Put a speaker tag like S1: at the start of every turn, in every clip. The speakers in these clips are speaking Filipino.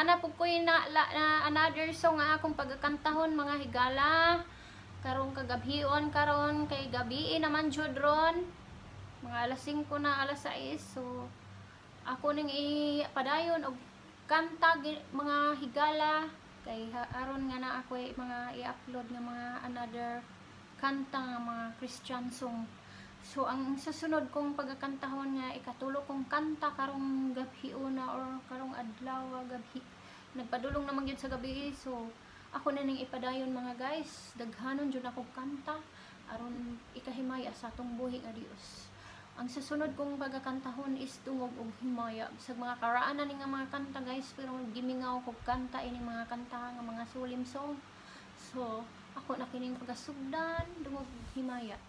S1: ana po ko na another song nga akong pagkantahon mga higala. Karong kagabhion karon kay gabi naman jud ron. Mga alas 5 na alas 6. So ako ning ipadayon og kanta mga higala kay aron nga na ako mga i-upload nga mga another kanta nga mga Christian song. So ang susunod kong pagkantahon nga ikatulo kong kanta karong gabi una or karong adlaw gabi. Nagpadulong naman gyud sa gabi. So ako na ning ipadayon mga guys. Daghanon jud akong kanta aron ikahimaya sa atong buhi nga Dios. Ang susunod kong pagkantahon is tungog og himaya. Sa mga karaanan ni nga mga kanta guys, pero gimingaw ko kanta ini mga kanta nga mga sulim song. So ako na kining pagasugdan tungog og himaya.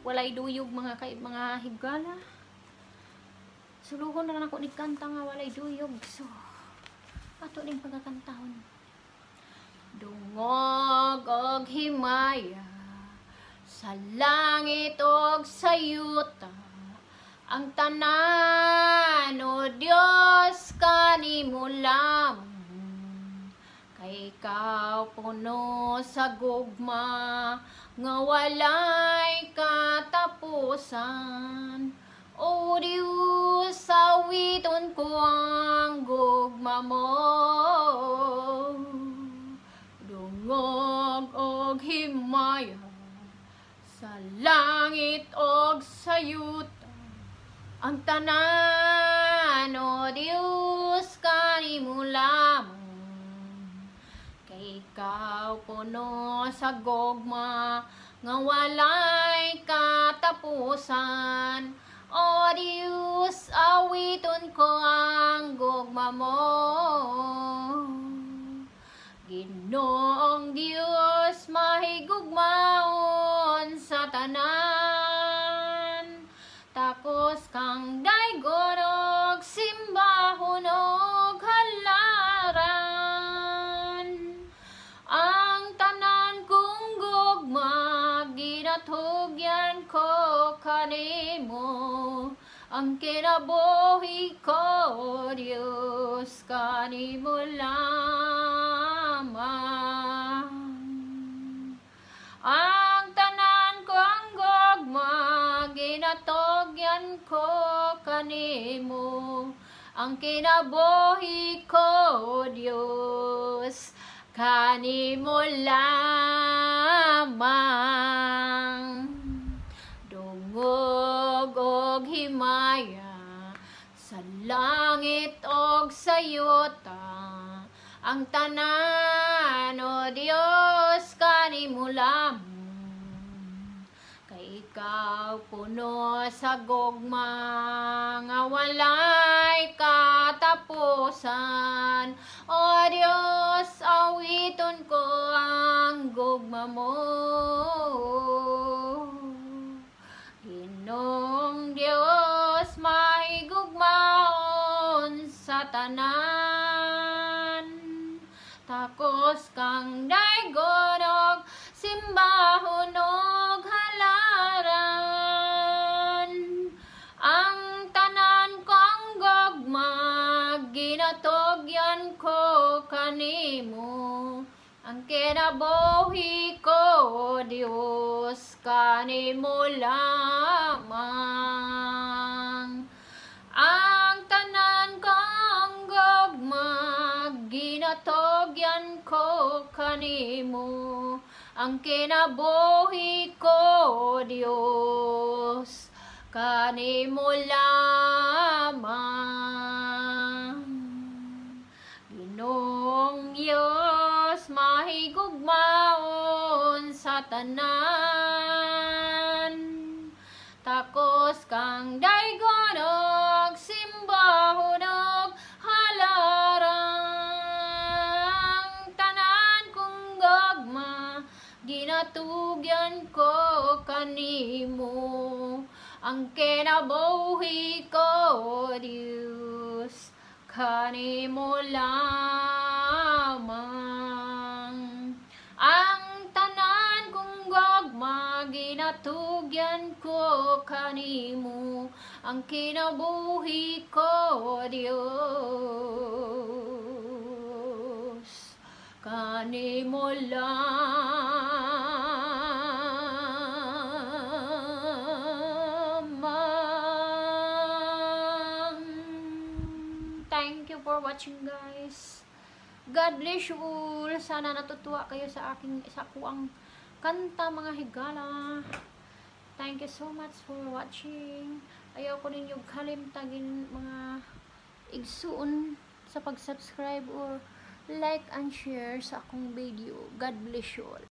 S1: Walay duyog mga higala. Suluhon na ako ni kanta nga walay duyog. So ato ning pagkakantahon. Dungog og himaya sa langit og sa yuta ang tanan o Dios kanimo lamang. Kay ikaw puno sa gugma nga walay katapusan. O Diyos, sawiton ko ang gugma mo. Dungog og himaya sa langit og sa yuta ang tanan tanan, O Dios, kanimo lamang. Kay ikaw puno sa gugma, nga walay katapusan. O Dios, awiton ko ang gugma mo. Ginoong Dios, mahigugmaon sa tanan. Takos kang daygon og simbahon og halaran. Ang tanan kong gugma, ginatugyan ko kanimo. Ang kinabuhi ko, Diyos, kanimo lamang. Ang tanan ko ang gugma, ginatugyan ko kanimo. Ang kinabuhi ko, Diyos, kanimo lamang. Dungog og himaya, sa langit og sa yuta, ang tanan, O Dios, kanimo lamang. Kay ikaw puno sa gugma, nga walay katapusan. O Dios, awiton ko ang gugma mo. Ginoong Dios, mahigugmaon sa tanan. Takos kang daygon og simbahon og halaran. Ang tanan kong gugma, ginatugyan ko kanimo. Ang kinabuhi ko, Diyos, kanimo lamang. Ang tanan kong gugma, ginatugyan ko kanimo. Ang kinabuhi ko, Diyos, kanimo lamang. Ginoong Diyos, mahigugmaon sa tanan. Takos kang daygon og simbahon og halarang. Tanan kong gugma, ginatugyan ko kanimo. Ang kinabuhi ko, Diyos, kanimo lamang. Ang tanan kong gugma, ginatugyan ko kanimo. Ang kinabuhi ko, Diyos, kanimo lamang. Thank you for watching, guys. God bless you all. Sana natutuwa kayo sa kuang kanta, mga higala. Thank you so much for watching. Ayaw ko ninyo kalimtagin mga igsuon sa pag-subscribe or like and share sa akong video. God bless you all.